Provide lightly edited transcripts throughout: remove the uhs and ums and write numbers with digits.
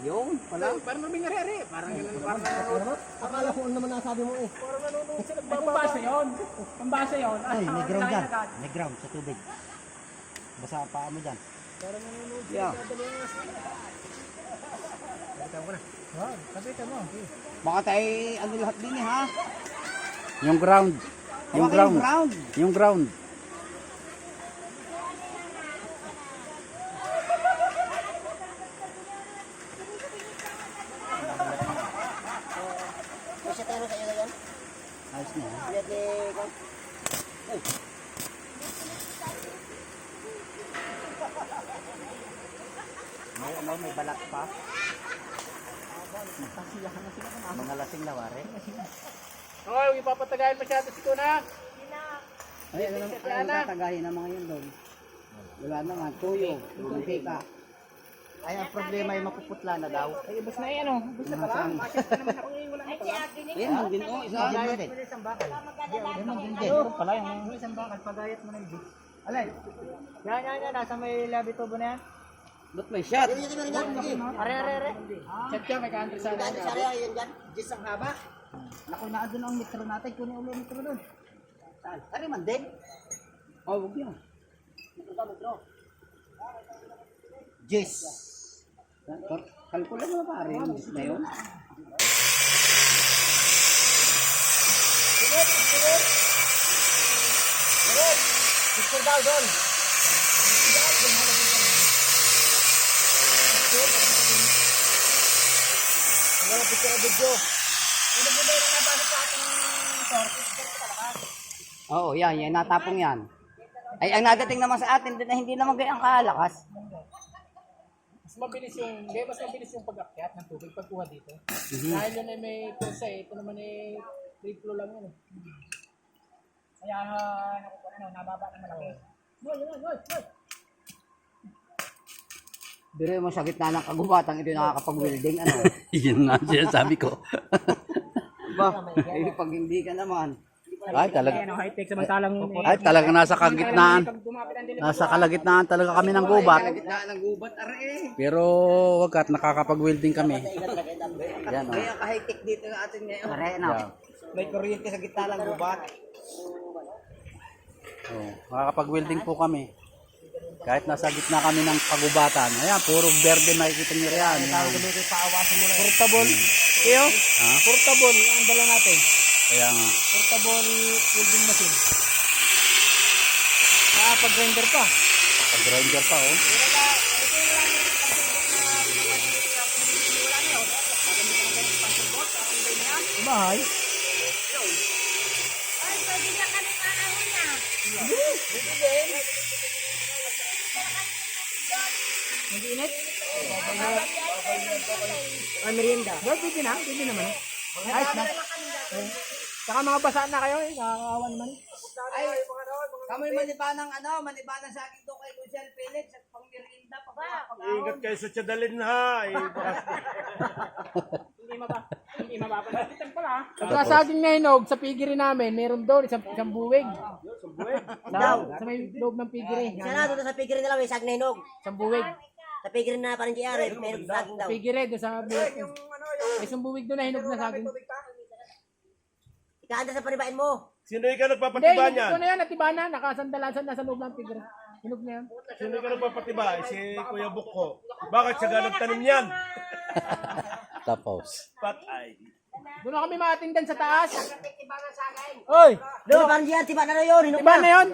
Yung, wala. Parang may nangyari. Parang ganun. Parang nanonood. Akala ko ano naman nasabi mo eh. Parang nanonood sila. Pambasa yun. Pambasa yun. Ay, may ground dyan. May ground sa tubig. Basa ang paa mo dyan. Parang nanonood sila. Yeah. Kapitan ko na. Kapitan mo. Baka tayo ano lahat din eh ha. Yung ground. Yung Baka ground. yung ground. Yung ground. Kasi tayo sa iyo ngayon. Ayos na. Lihat ni Kong. May ano, may balat pa. Nagkasiyahan na sila ka mga lasing na wari. Okay, huwag ipapatagayin masyado si Kuna. Ay, ano tatagahin ng mga yun doon. Wala naman, tuyo, mantika. Ay, ang problema ay mapuputla na daw. Ay, bus na yan o. Bus na pala. Makit na naman ako ngayon. Wala na pala. Ayan, ang ginto, isa. Isang bakal. Ano pala yung Isang bakal, pagayat mo na yung alay. Yan. Nasa may labi tubo na yan. Ba't may shot? Are. Chat ka, may country sa Dahil sa area yun dyan. Diyos ang haba. Naku, naandun ang metro natin. Kunin ulo ang metro doon. Saan? Ari man din. Oh, huwag yan. Diyos. Kalkula mo pare yung gis na yun. Picture daw doon. Ano picture video? Ano ba yung nabasa sa ating sources? Oo, yan. Natapong yan. Ay, ang nadating naman sa atin, hindi naman gayang kalakas. mas mabilis yung pag-akyat ng tubig pagkuha dito. Dahil yun ay may pulsa eh. Ito naman ay free flow lang yun eh. Kaya nababa naman ako. Hoy! Biro mo sa gitna ng kagubatan, ito yung nakakapag-welding. Ano? Yun nga sinasabi ko. Ba, eh, pag hindi ka naman. Ay, talaga. High-tech samantalang Talaga nasa kagitnaan. Nasa kalagitnaan talaga kami ng gubat. Gitna ng gubat, are. Pero wag at nakakapag-welding kami. Yan o. Kaya ka-high-tech dito ng atin ngayon. Are, no? Yeah. May kuryente sa gitna ng gubat. Oh, makakapag-welding po kami. Kahit nasa gitna kami ng kagubatan. Ayan, puro berde makikita niyo riyan. portable. Kaya, portable ang dala natin. Kaya nga. Portable welding machine. Pag-grinder pa. Pag-grinder pa oh. Bahay. Ay, pwede na kami maahon na. Nag-init? Merienda. Pwede naman. Ayos na. Saka mga basa na kayo eh. Nakakawa naman. Ay, kamoy manibanang sa akin doon kay Lucian Felix at pang merienda pa. Ingat kayo sa tiyadalin ha. Hindi mababalitan pala. Sa saging na hinog, sa pigiri namin, meron doon isang buwig. Sa may loob ng pigiri. Isa na doon sa pigiri nila may sag na hinog. Isang buwig. Sa pigiri na parang GR, may saging daw. Pigiri doon sa buwig. May isang buwig doon na hinog na saging. Ikaanda sa panibain mo. Sino ka Hindi, nagpapatiba hinog niyan? ko na yan. Natibana. Nakasandalasan na sa loob ng pigiri. Hinog na yan. Sino ka nagpapatiba? Si Kuya Bukko. Bakit siya ka nagtanim niyan? Tapos. Patay. Doon na kami matindan sa taas. Oy! Doon, parang GR, tiba na yun. Hinog Tiba na yun.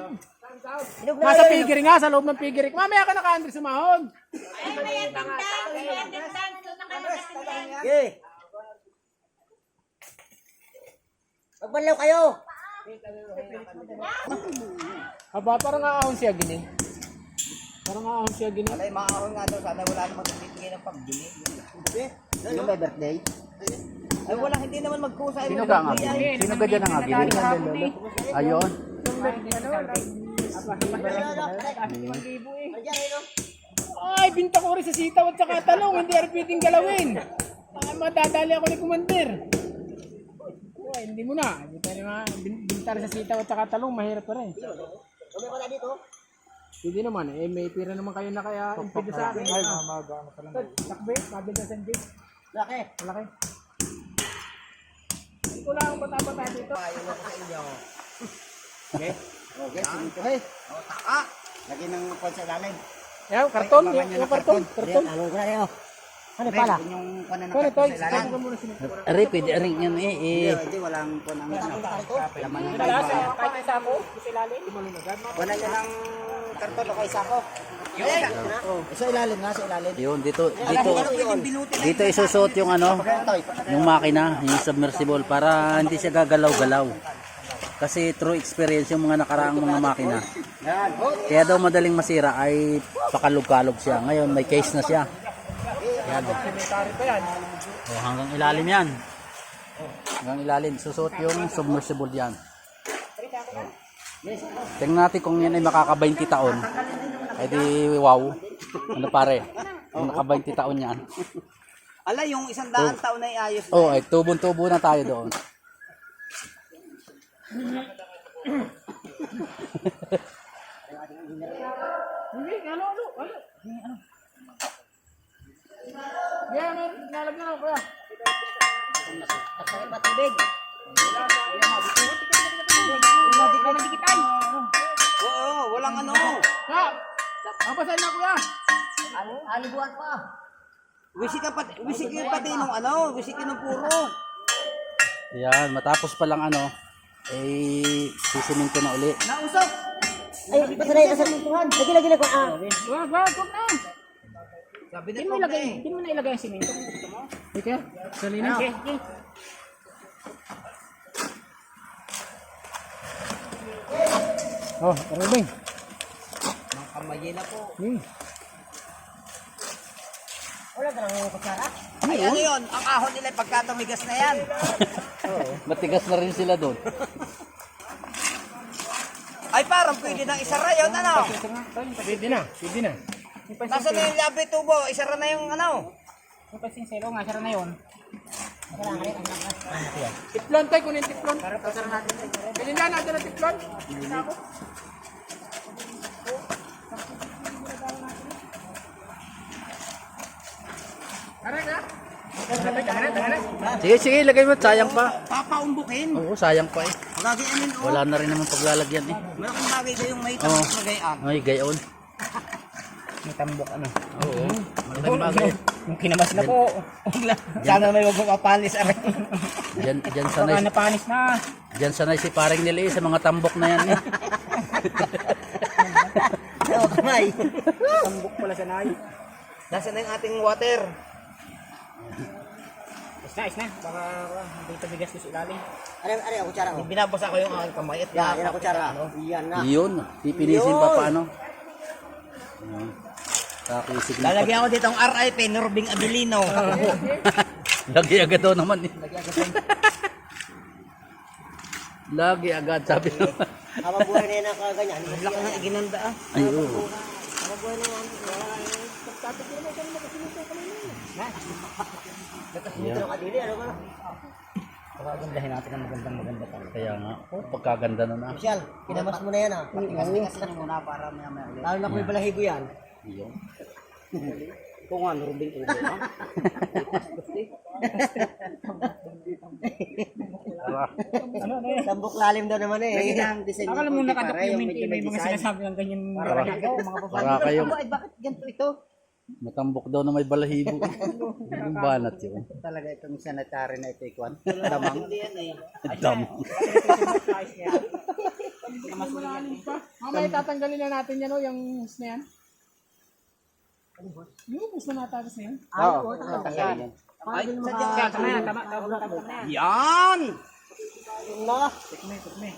Hinog na Nasa yun. pigiri nga, sa loob ng pigiri. Mamaya ka naka-Andre sumahon. Ay, may attendance. Doon na kayo mag-attendance. Okay. Magbanlaw kayo. Aba, parang aahon siya gini. Parang aahon siya gini. Ay, maahon nga daw. Sana wala namang bibigay ng pagbili. Yung may birthday? Ay, wala. Hindi naman magkusa. Sino ka nga? Sino ka dyan ang agili? Ayun. Ay, binta ko rin sa sitaw at saka talong. Hindi rin pwedeng galawin. Ay, madadali ako ni Commander. Ay, hindi mo na. Binta rin sa sitaw at saka talong. Mahirap pa rin. Kami pala dito. Hindi naman eh, may pira naman kayo na kaya impido sa akin. Ay, ano pa lang. Takbe, sabi ng SMG. Laki. Malaki. Hindi ko lang bata-bata dito. Okay, simento. Hey, taka. Lagi ng kwan sa ilalim. Yan, karton. Ay, Yung yung karton. Karton. Ano ko na yun? Ano pala? Yung kwan na Kung ito, karton sa isama ilalim. ko muna sinito. Ari, pwede rin yan eh. Hindi, walang kwan ang laman ng Wala sa kahit isa ko, sa ilalim. wala niya ng karton o isa ko. Sa ilalim nga, sa ilalim. Yun, dito isusuot yung ano, yung makina, yung submersible para hindi siya gagalaw-galaw. Kasi true experience yung mga nakaraang mga makina. Kaya daw madaling masira ay pakalog-kalog siya. Ngayon may case na siya. Yan. Cemetery pa yan. Oh, hanggang ilalim yan. Hanggang ilalim. Susuot yung submersible yan. Tingnan natin kung yan ay makaka-20 taon. Ay di wow. Ano pare? Kung naka-20 taon yan. Ala, yung 100 taon na iayos. Oh, ay tubon-tubo na tayo doon. Hindi, ano. Yan, nalagyan ako kuya. Patibig. Oo, walang ano. Ha! Ang pasahin na kuya. Alibuan pa. Wisik pati nung ano, wisik nung puro. Yan, matapos pa lang ano, eh sisiminto na uli. Nausok. Ay, ba't na yung samintuhan? Lagi ko. Wag na. Sabi Hindi mo na ilagay ang simento kung gusto mo. Okay, salina. Okay. Oh, karabay. Mga kamay na po. Wala ka nang kutsara? Ay, ano yun? Ang ahon nila pagkatumigas na yan. Matigas na rin sila doon. Ay, parang pwede nang isara yun, ano? Pwede na. Nasa na yung labi tubo, isara na yung ano? Yung pasinsero nga, sara na yun. Tiplon tayo, kunin tiplon. Bilhin na natin ang tiplon. Ako. Aray ka? Sige, lagay mo. Sayang pa. Papaumbukin. Oo, sayang pa eh. Lagi amin, oh. Wala na rin naman paglalagyan eh. Malaking bagay kayong may Oo. tamang magayan. Ay, gayon. May tambok ano. Oo. Malaking bagay. Yung kinamas na po. Sana may wag mapapanis aray. Diyan Baka sanay, napanis na. diyan sanay si paring nila eh, sa mga tambok na yan eh. Oo, kamay. Tambok pala sa nai. Nasa na yung ating water. Is na. Baka hindi ito bigas ko sa ilalim. Aray, ako tsara. Binabasa ko yung aking kamay at yan ako tsara. Yan na. Yun, pipinisin pa paano. Kakisig na. Lalagyan ko dito ang RIP, Norbing Abilino. Lagi agad daw naman eh. Lagi agad, sabi naman. Habang buhay na yan ang kaganyan. Laki ng iginanda ah. Ay, oo. Habang buhay na yan. Nagkasimito ng kadili, ano ba? Pagkagandahin natin ang maganda talaga. Kaya nga, pagkaganda na na. Michelle, kinamas mo na yan ah. Tigas-tigasin mo muna para maya-maya ulit. Lalo na kung may balahibo yan. Yun. Kung ano, Rubing ulo ha? Tambok lalim daw naman eh. Lagi na ang design. Akala mo nakadocument may mga sinasabi ng ganyan mga Para kayong Ay, bakit ganito ito? matambok daw na may balahibo. Yung banat yun. Talaga itong sanitary na ito, Ikwan. Damang. Damang. Mamaya tatanggalin na natin yan o, yung hose na yan. Yung hose na natapos na yan. Oo, tatanggalin yan. Ay, Tama yan, tama yan. yan! Tukme.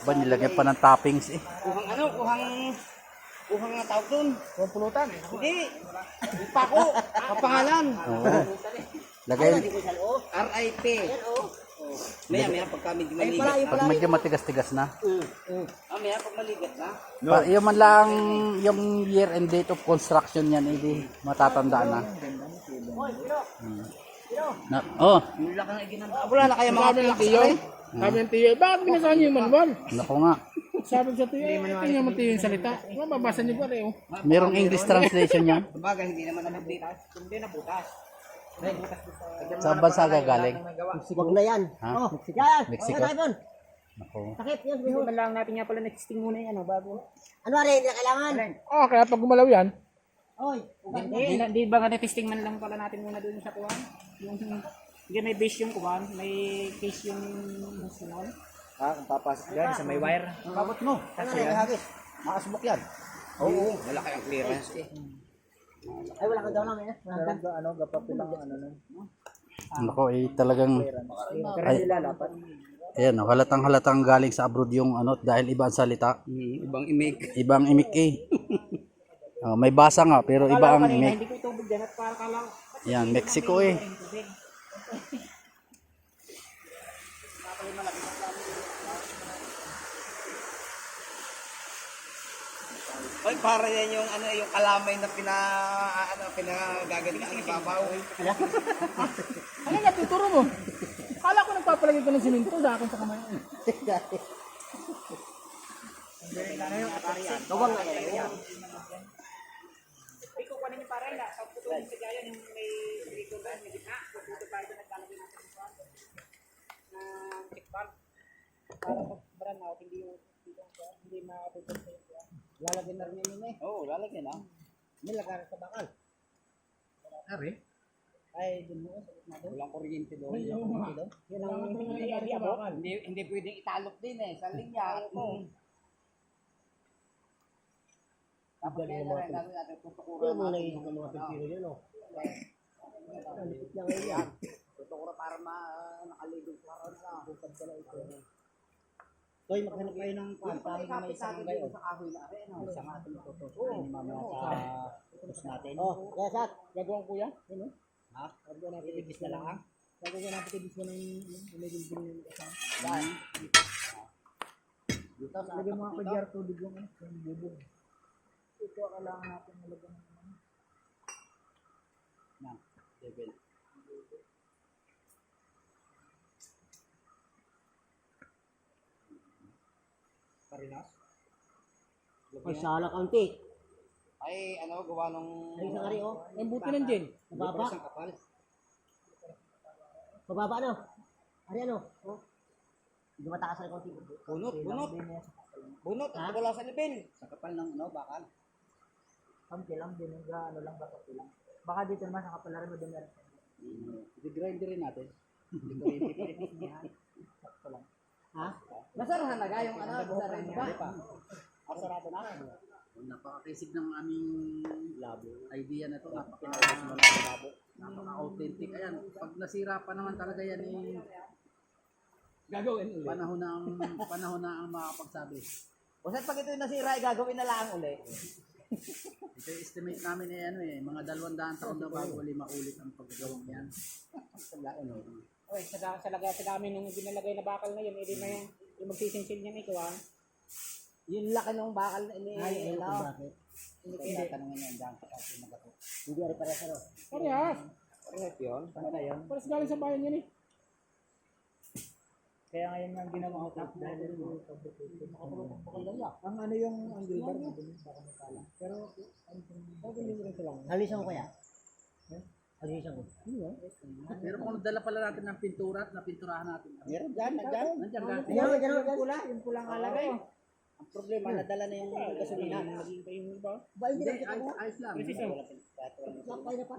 Ba, nilagyan pa ng toppings eh. Kuhang nga tawag dun. Huwag pulutan eh. Hindi. Pako. Kapangalan. Oo. Lagay, RIP. Maya pagka medyo maligat. pag medyo matigas-tigas na. Maya pag maligat na. Yung man lang, yung year and date of construction yan, hindi matatandaan na. Oh, Wala na kaya mga Sabi ng tiyo, bakit binasahan niyo yung manual? naku nga. Sabi ko sa tiyo, tingnan mo tiyo yung salita. Mababasa niyo pa rin. Oh. Merong English translation niya. Kumbaga, hindi naman ano butas. Hindi na butas. Sa bansa gagaling. Wag na yan. Ha? Oh, yan. Mexico? Okay, Ivan. Ako. Sakit yan. Hindi lang natin nga pala na-testing muna yan, bago. Ano rin, hindi na kailangan. Kaya pag gumalaw yan, Oy, Hindi ba nga na-testing man lang pala natin muna doon sa kuwan? Hindi may base yung kuwan, may case yung sunon. kung papasok dyan sa may wire. Kabot mo. Kasi yan. Makasubok yan. Oo. Malaki ang clearance. Ay, wala ka daw namin eh. Nako, talagang ayan, halatang galing sa abroad yung dahil iba ang salita. Ibang imig. Ibang imik eh. May basa nga pero iba ang imik. Hindi ko itubig dyan at para kala. Yan, Mexico eh. Oy, para yan yung yung kalamay na pinagagaling ang ibabaw. ano nga tuturo mo? Kala ko nagpapalagay ko ng siminto sa akin sa kamay. Gawang nga yan. Ikaw pa ninyo para na sa puto ng sigayan yung may record na may gitna. Puto tayo na naglalagay natin sa na check valve. Para pag brand out, hindi mapupunta sa iyo. Lalagyan na rin yun eh. Oo, lalagyan na. May lagay sa bakal. Ari? Ay, dun mo. Walang kuryente doon. Yan ang Hindi pwedeng italok din eh. Sa linya. Tapos kaya na rin gagawin natin. Tutukura natin yung mga pipino yun o. Tutukura para nakaligod para na. Toy, maghanap kayo ng paano na may isang gayon. Sa kahoy na rin. Isang ating tutos. Mamaya sa tutos natin. Oh, kaya sat. Gagawin ko yan? Ha? Gagawin natin ibis na lang ha? Gagawin natin ibis mo ng may building yung kasama. Saan? Dito sa Lagyan mo nga kadyar tubig yung bubog. Ito kailangan natin malagyan ng na level. Parinas? Ay, sala kaunti. Ay, gawa nung... Ay, isang ari, oh. ang buti ng gin. Mababa. Isang kapal. Mababa, ano? Ari, ano? Oh. Hindi matakas na kaunti. Bunot. Bunot, at wala sa level. Sa kapal ng, bakal. Kampi lang din, lang batok lang. Baka dito naman sa kapalaran mo din meron. I-grind rin natin. Ha? Nasarahan na ga yung nasarahan ba? Sarado na. Napakakisig ng aming labo. Idea na to. Napaka-authentic. Ayan, pag nasira pa naman talaga yan Gagawin ulit. panahon na ang makakapagsabi. O saan pag ito yung nasira, gagawin na lang ulit. Ito yung estimate namin mga 200 taon na bago ulit maulit ang paggagawang yan. Okay, sa dami nung ginalagay na bakal na yun, hindi na yung magsisingsil niya may kuwan. Yung laki ng bakal na Ay, Hindi kaya tanongin yan dyan. Hindi ari parehas ano? Parehas. Parehas yun? Paano na yun? Parehas galing sa bayan yan eh. Kaya ngayon nga ginawa ko top dahil ang ano yung angle bar mo dun baka makala. Pero Halisan ko kaya? Halisan ko. Pero kung dala pala natin ng pintura at napinturahan natin. Meron dyan, nandyan. yung pula ang alagay. Ang problema, nadala na yung gasolina. Naging kayo mo ba? Ba, hindi Hindi, ayos lang. Lakay na pa.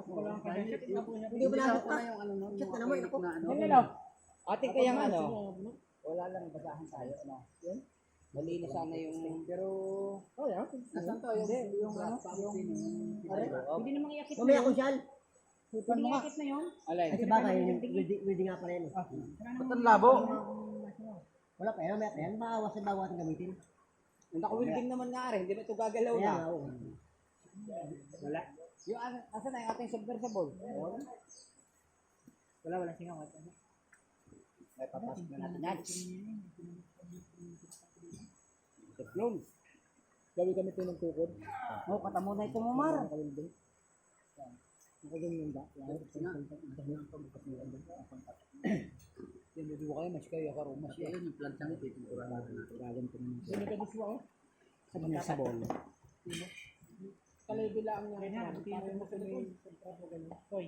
Hindi ba nakita? na yung ano, Chat na naman ako. Yan na. Ating kayang wala lang basahan tayo. Mali na sana yung... Pero... Oh, yeah. Nasaan to? Yung Hindi naman iakit na Mamaya yun. kung siyal. Hindi iakit na yun. Ay, sa bagay, wildi nga pala yun. Ba't ang labo? Wala pa yan, mamaya pa yan. Maawas sa bago ating gamitin. Naka-wilding naman nga rin, hindi na ito gagalaw na. Wala. Yung asan na yung ating submersible? Wala singaw. May papasok na natin yan. Teplon. Gawin kami ito ng tukod. Oo, katamo na ito mo, Mar. Nakaganyan ba? Tinudyo kayo, mas kayo karumas Kasi yun yung planchang ito, ituturahan natin. Galing po naman Sino ka gusto mo? sa mga sabon. Kalay lang niya. Parang mo kami kontrata ganun. Hoy.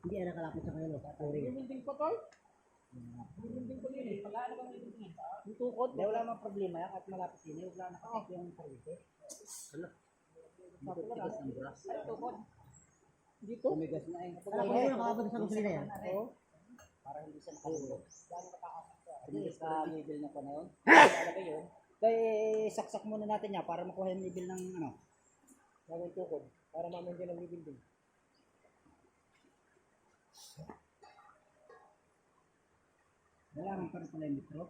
Hindi na kalapit sa kayo, no? Bibinding pa toy? Bibinding pa yun eh. Wala na kang bibinding. Yung tukod. Hindi, wala mang problema yan. At malapit din. Wala nakasip yung service. Hala. Hindi ko tigas ng brass. Dito? Tumigas na eh. Alam ko yun, nakakabot sa gasolina yan. Oo. Para hindi siya nakalulog. Tumigas sa level na pa na yun. Talaga yun. Kaya saksak muna natin yan para makuha yung level ng ano. Bagong tukod. Para mamaya din ang bibinding. Wala pa rin pala yung litro.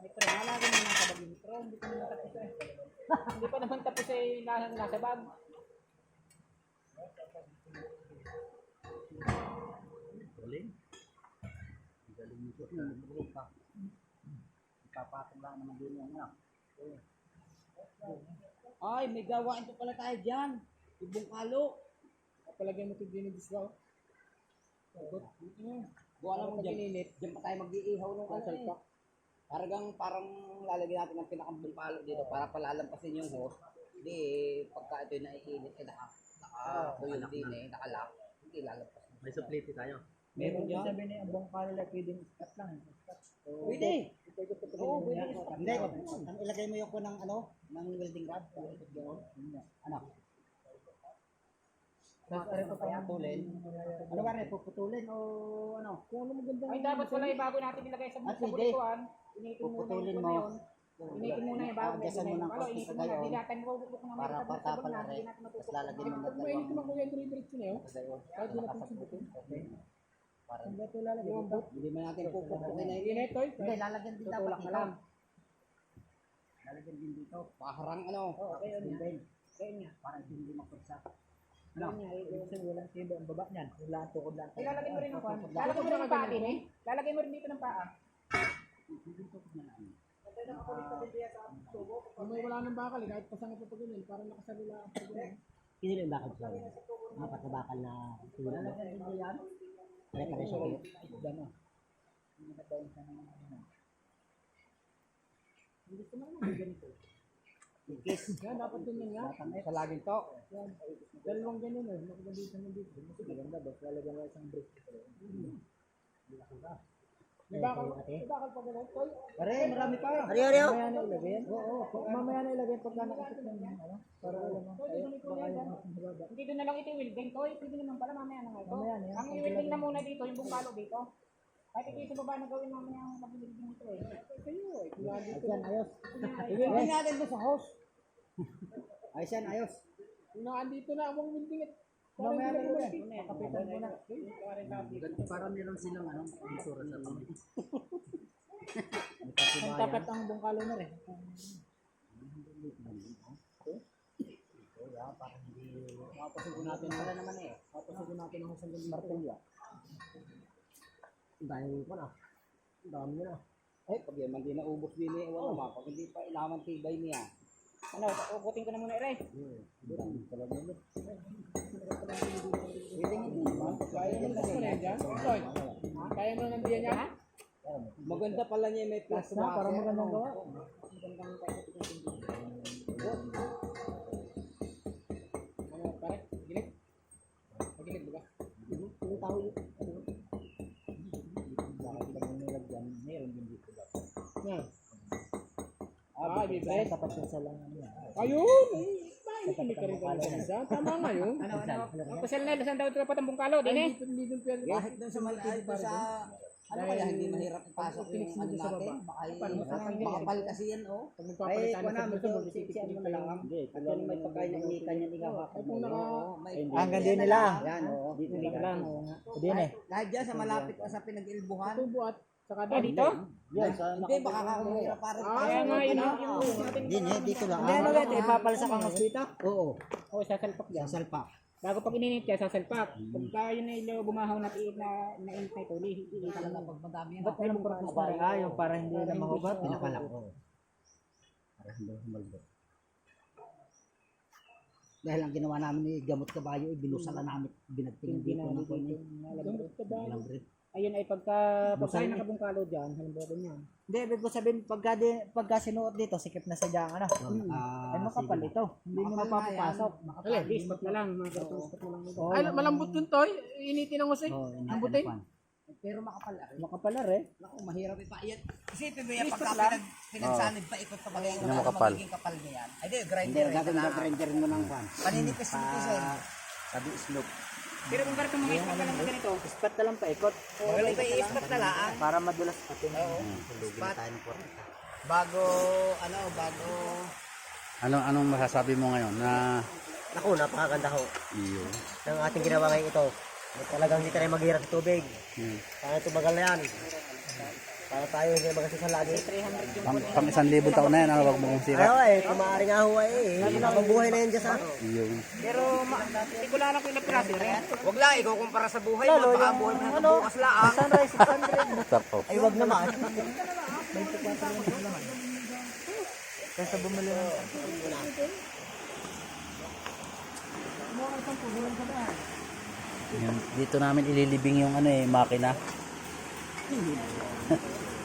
Metro, halagin mo ng kabag yung metro. Hindi pa naman tapos eh. Hindi pa naman tapos eh nasa bag. Galing. Galing nito. Nagbuo pa. Ipapatong lang naman din yung ano. Ay, may gawain pa pala tayo dyan. Ibong kalo. Palagyan mo ito din yung diswa. Buwan lang mo dyan. Dyan pa tayo mag-iihaw ng ano eh. Parang lalagyan natin ng pinakambong palo dito para palalampasin yung hose. Hindi, pagka ito'y naiinit, nakakuyong din eh, nakalak. Hindi lalampas. May suplete tayo. Meron dyan? Sabi niya, abong kalala pwedeng start lang. Pwede. Oo, pwede. Hindi, ang ilagay mo yung ko ng ano, ng welding rod. Ano? Puputulin. Ano ba rin, puputulin o ano? Kung ano maganda. Ay, dapat wala yung bago natin ilagay sa At sa hindi. bulituan. Initin muna Puputulin yung mo. yun. Initin muna yung bago. Agasan mo ng Alo, konti initin sa muna. gayon. Hindi natin mabubuk na Para may patapal na Hindi rin. natin Tapos matutok. lalagyan mo na Pag mainit naman dalawang kuya, dire-diretso na yun. gayon. Kahit di natin subukin. Para Ang gato lalagay dito. hindi mo natin pupupukin na Hindi yun. na ito. Hindi, lalagyan din dapat Tutulak na dito. lang. Lalagyan din dito. Paharang ano. Okay, ano yan? Kaya niya. Para hindi mapagsak. Kaya niya. Kasi walang tiba ang baba niyan. Wala tukod lang. Lalagay mo rin ng paa. Lalagay mo rin ng paa din eh. Lalagay mo rin dito ng paa. Kung may wala ng bakal, kahit pasang ito pagulin, parang nakasalula ang pagulin. Hindi yung bakal sa apat na bakal na tulad. Lalagyan din mo yan. Lalagyan din siya ulit. Gano'n. Hindi ko naman ganito. Kiss. Yan, dapat din yan. Sa laging to. Yan. Dalawang ganun eh. Nakagalitan mo dito. Mas maganda ba? Lalagyan mo isang break. May bakal pa ganun. Toy. Pare, marami pa. Mamaya na ilagay yan. Oo. Mamaya na ilagay pagka nakasip ng ano. Para alam mo. Baka yung mababa. Dito na lang ito i-welding. Toy, pwede naman pala mamaya na nga ito. Mamaya na yan. Ang i-welding na muna dito, yung bungalo dito. Kahit ito sa baba na gawin mamaya ang mag-welding ito eh. Kayo eh. Kaya dito. Ayan, ayos. Iwilding natin to sa house. Ayos yan, ayos. Andito na ang welding it. Mamaya na ilagay. Kapitan mo na. Para meron silang ano, insura sa kamay. Ang tapat ang bungkalo na rin. Mapasukin natin. Wala naman eh. Papasukin natin ang isang martilya. Dahil ko na. Dami na. Eh, pag yan man di naubos din eh. Wala naman. Pag hindi pa ilaman tibay niya. Ano, ukutin ko na muna Ray. Talaga yun. Pwede nga din. Kaya mo na yan. Toy. Kaya mo na nandiyan niya? Maganda pala niya may plus Na, para magandang gawa. Ano, pare? Gilid? Magilid ba? Yung tao yun. Yan. Bibres. Tapat siya sa lang. Ayun! Hindi ka rin pala sa tama nga yun. Ang kusel na, saan daw ito dapat ang bungkalo din eh. Hindi dun pwede. Kahit doon sa malayo sa ano kaya hindi mahirap ipasok yung ano natin? Makapal kasi yan oh. Pag Ay, nagpapalitan kuha na namin sa to, bulsa, siksiyan mo na lang. At yun may pagkain na inikan yan ikaw. Ay, kung naka... Ang ganda nila. Yan, oo. Dito lang. Din eh. Kahit dyan sa malapit pa sa pinag-ilbuhan. Tubo at saka Ah, dito? Yan, hindi, baka kakumira para Kaya nga yun ah. din eh, dito lang. Hindi, ano ba ito? Ipapalsa kang hospita? Oo, O, sasalpak yan. salpa. Bago pag ininit yan, sasalpak. Pagka yun na ilo bumahaw na init na ito, lihi talaga pag madami yan. Ba't walang practice pa rin? Yung para hindi na mahubat, pinakalak ko. Para hindi humalbot. Dahil ang ginawa namin ni gamot kabayo, binusala namin, binagtingin dito ng kunin. Ilang rin. Ayun ay pagka nakabungkalo dyan, halimbawa ganyan. Hindi, ibig ko sabihin, pagka sinuot dito, sikip na sa dyan, ano? Ay, makapal ito. Hindi mo mapapapasok. Alin, spot na lang, mga ganitong spot na lang. Ay, malambot yun, Toy. Initin ang usay. Lambutin. Pero makapal ah. Makapalar eh. Naku, mahirap ipaiyan. Isipin mo yan, pagka pinagsanid pa ikot pa bagay Yung makapal. magiging kapal niyan. Ay di, grinder. Grinder mo ng pan. Paninipis-nipis eh. Sabi slope. Pero kung ganito mga spot na lang na ganito, Ispat na lang paikot. Wala pa i-spot na lang. Para madulas pati. Spot. Bago, bago. Anong masasabi mo ngayon na Naku, napakaganda ho. iyo? Ng ating ginawa ngayon ito. Talagang hindi tayo maghirap sa tubig. Para tumagal na yan. Para tayo hindi magasisa lagi. Pang 1,000 taon na yan, wag mo kong sira. Ayaw eh, kung maaari nga ho eh. Habang buhay na yan dyan sa. Iyo. pero ikula na ko yung napiraso rin. Huwag lang, ikaw kumpara sa buhay mo. Baka ang buhay mo na bukas lang. Sunrise 600. Sarap. Ay, wag naman. Kaysa bumili ng Yan, dito namin ililibing yung makina.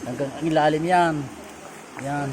Hanggang ilalim yan. Yan.